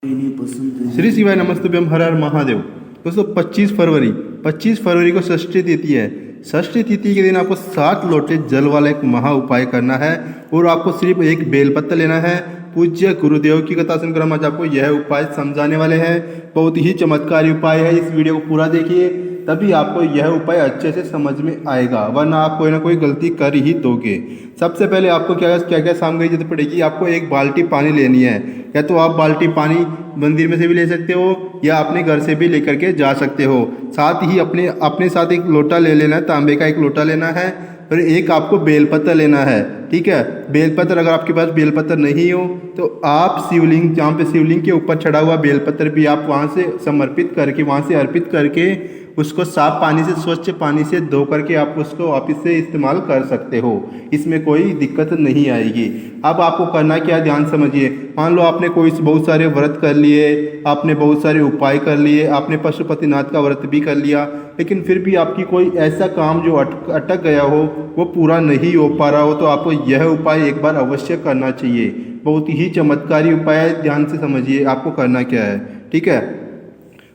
श्री शिवाय नमस्तुभ्यम हर हर महादेव। दोस्तों 25 फरवरी को षष्ठी तिथि है। षष्ठी तिथि के दिन आपको 7 लोटे जल वाला एक महा उपाय करना है और आपको सिर्फ एक बेलपत्र लेना है। पूज्य गुरुदेव की कथा सुनकर हम आज आपको यह उपाय समझाने वाले हैं। बहुत ही चमत्कारी उपाय है। इस वीडियो को पूरा देखिए, तभी आपको यह उपाय अच्छे से समझ में आएगा, वरना आप कोई ना कोई गलती कर ही दोगे। सबसे पहले आपको क्या क्या सामग्री जरूरत पड़ेगी। आपको एक बाल्टी पानी लेनी है, या तो आप बाल्टी पानी मंदिर में से भी ले सकते हो या अपने घर से भी लेकर के जा सकते हो। साथ ही अपने साथ एक लोटा ले लेना है, तांबे का एक लोटा लेना है और एक आपको बेलपत्र लेना है। ठीक है, बेलपत्र अगर आपके पास बेलपत्र नहीं हो तो आप शिवलिंग, जहाँ पे शिवलिंग के ऊपर चढ़ा हुआ बेलपत्र भी आप वहाँ से समर्पित करके, वहाँ से अर्पित करके उसको साफ पानी से, स्वच्छ पानी से धो करके आप उसको वापस से इस्तेमाल कर सकते हो। इसमें कोई दिक्कत नहीं आएगी। अब आपको करना क्या, ध्यान समझिए। मान लो आपने कोई बहुत सारे व्रत कर लिए, आपने बहुत सारे उपाय कर लिए, आपने पशुपतिनाथ का व्रत भी कर लिया, लेकिन फिर भी आपकी कोई ऐसा काम जो अटक गया हो, वो पूरा नहीं हो पा रहा हो, तो आपको यह उपाय एक बार अवश्य करना चाहिए। बहुत ही चमत्कारी उपाय है, ध्यान से समझिए आपको करना क्या है। ठीक है,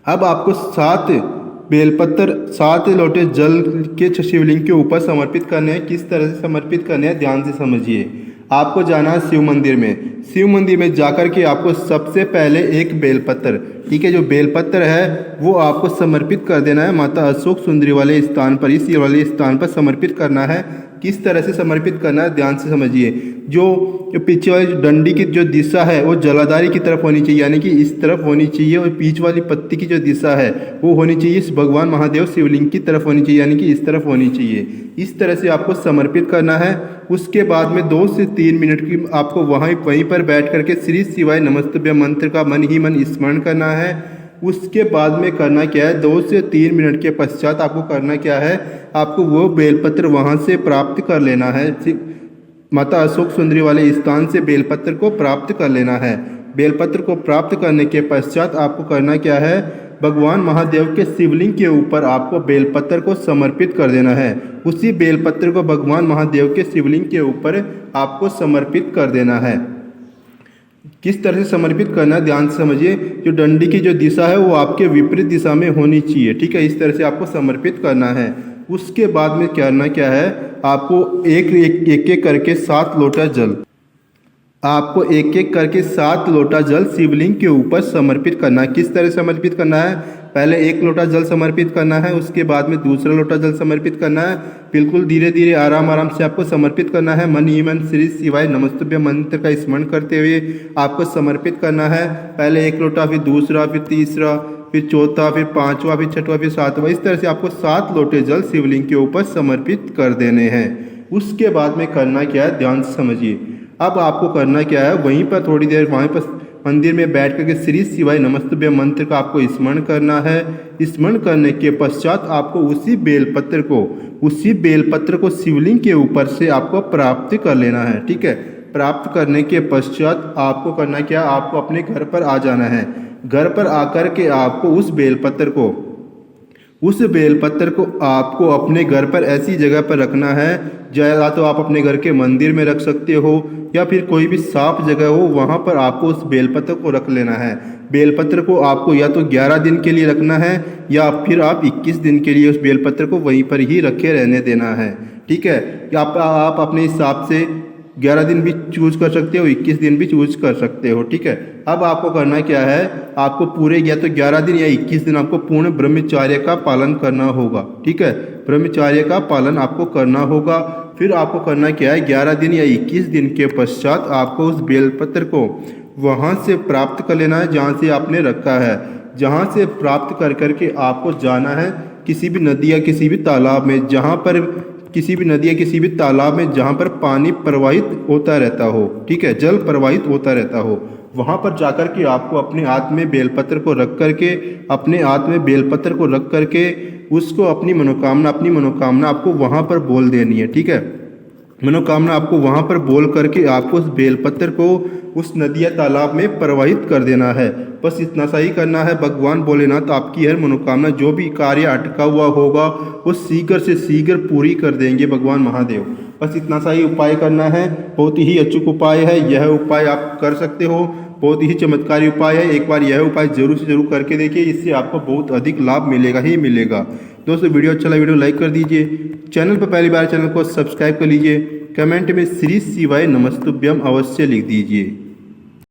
अब आपको 7 बेलपत्र 7 लोटे जल के शिवलिंग के ऊपर समर्पित करने हैं। किस तरह से समर्पित करने हैं, ध्यान से समझिए। आपको जाना है शिव मंदिर में। शिव मंदिर में जाकर के आपको सबसे पहले एक बेलपत्र, ठीक है, जो बेलपत्र है वो आपको समर्पित कर देना है माता अशोक सुंदरी वाले स्थान पर, इस वाले स्थान पर समर्पित करना है। किस तरह से समर्पित करना है, ध्यान से समझिए। जो पीछे वाली डंडी की जो दिशा है वो जलाधारी की तरफ होनी चाहिए, यानी कि इस तरफ होनी चाहिए, और बीच वाली पत्ती की जो दिशा है वो होनी चाहिए इस भगवान महादेव शिवलिंग की तरफ होनी चाहिए, यानी कि इस तरफ होनी चाहिए। इस तरह से आपको समर्पित करना है। उसके बाद में 2 से 3 मिनट की आपको वहीं पर बैठ करके श्री शिवाय नमस्तुभ्यम मंत्र का मन ही मन स्मरण करना है। उसके बाद में करना क्या है, 2 से 3 मिनट के पश्चात आपको करना क्या है, आपको वो बेलपत्र वहाँ से प्राप्त कर लेना है। माता अशोक सुंदरी वाले स्थान से बेलपत्र को प्राप्त कर लेना है। बेलपत्र को प्राप्त करने के पश्चात आपको करना क्या है, भगवान महादेव के शिवलिंग के ऊपर आपको बेलपत्र को समर्पित कर देना है। उसी बेलपत्र को भगवान महादेव के शिवलिंग के ऊपर आपको समर्पित कर देना है। किस तरह से समर्पित करना है, ध्यान से समझिए। जो डंडी की जो दिशा है वो आपके विपरीत दिशा में होनी चाहिए। ठीक है, इस तरह से आपको समर्पित करना है। उसके बाद में करना क्या है, आपको एक करके 7 लोटा जल, आपको एक करके 7 लोटा जल शिवलिंग के ऊपर समर्पित करना है। किस तरह समर्पित करना है, पहले 1 लोटा जल समर्पित करना है, उसके बाद में दूसरा लोटा जल समर्पित करना है। बिल्कुल धीरे धीरे आराम से आपको समर्पित करना है। मन ही मन श्री शिवाय नमस्तुभ्यम मंत्र का स्मरण करते हुए आपको समर्पित करना है। पहले 1 लोटा, फिर दूसरा, फिर तीसरा, फिर चौथा, फिर 5वां, फिर 6वां, फिर 7वां। इस तरह से आपको 7 लोटे जल शिवलिंग के ऊपर समर्पित कर देने हैं। उसके बाद में करना क्या है, ध्यान से समझिए। अब आपको करना क्या है, वहीं पर थोड़ी देर वहीं पर मंदिर में बैठ करके श्री शिवाय नमस्तुभ्यम मंत्र का आपको स्मरण करना है। स्मरण करने के पश्चात आपको उसी बेलपत्र को शिवलिंग के ऊपर से आपको प्राप्त कर लेना है। ठीक है, प्राप्त करने के पश्चात आपको करना क्या, आपको अपने घर पर आ जाना है। घर पर आकर के आपको उस बेलपत्र को आपको अपने घर पर ऐसी जगह पर रखना है, या तो आप अपने घर के मंदिर में रख सकते हो या फिर कोई भी साफ जगह हो, वहाँ पर आपको उस बेलपत्र को रख लेना है। बेलपत्र को आपको या तो 11 दिन के लिए रखना है या फिर आप 21 दिन के लिए उस बेलपत्र को वहीं पर ही रखे रहने देना है। ठीक है, आप अपने हिसाब से 11 दिन भी चूज कर सकते हो, 21 दिन भी चूज कर सकते हो। ठीक है, अब आपको करना क्या है, आपको पूरे या तो 11 दिन या 21 दिन आपको पूर्ण ब्रह्मचर्य का पालन करना होगा। ठीक है, ब्रह्मचर्य का पालन आपको करना होगा। फिर आपको करना क्या है, 11 दिन या 21 दिन के पश्चात आपको उस बेलपत्र को वहाँ से प्राप्त कर लेना है जहाँ से आपने रखा है। जहाँ से प्राप्त कर करके आपको जाना है किसी भी नदी या किसी भी तालाब में, जहाँ पर पानी प्रवाहित होता रहता हो। ठीक है, जल प्रवाहित होता रहता हो, वहाँ पर जाकर के आपको अपने हाथ में बेलपत्र को रख करके उसको अपनी मनोकामना आपको वहाँ पर बोल देनी है। ठीक है, मनोकामना आपको वहाँ पर बोल करके आपको उस बेलपत्र को उस नदी या तालाब में प्रवाहित कर देना है। बस इतना सा ही करना है। भगवान भोलेनाथ आपकी हर मनोकामना, जो भी कार्य अटका हुआ होगा, वो शीघ्र से शीघ्र पूरी कर देंगे भगवान महादेव। बस इतना सा ही उपाय करना है। बहुत ही अचूक उपाय है। यह उपाय आप कर सकते हो। बहुत ही चमत्कारी उपाय है। एक बार यह उपाय जरूर से जरूर करके देखिए, इससे आपको बहुत अधिक लाभ मिलेगा ही मिलेगा। दोस्तों वीडियो अच्छा लगा वीडियो लाइक कर दीजिए, चैनल पर पहली बार चैनल को सब्सक्राइब कर लीजिए, कमेंट में श्री शिवाय नमस्तुभ्यम अवश्य लिख दीजिए।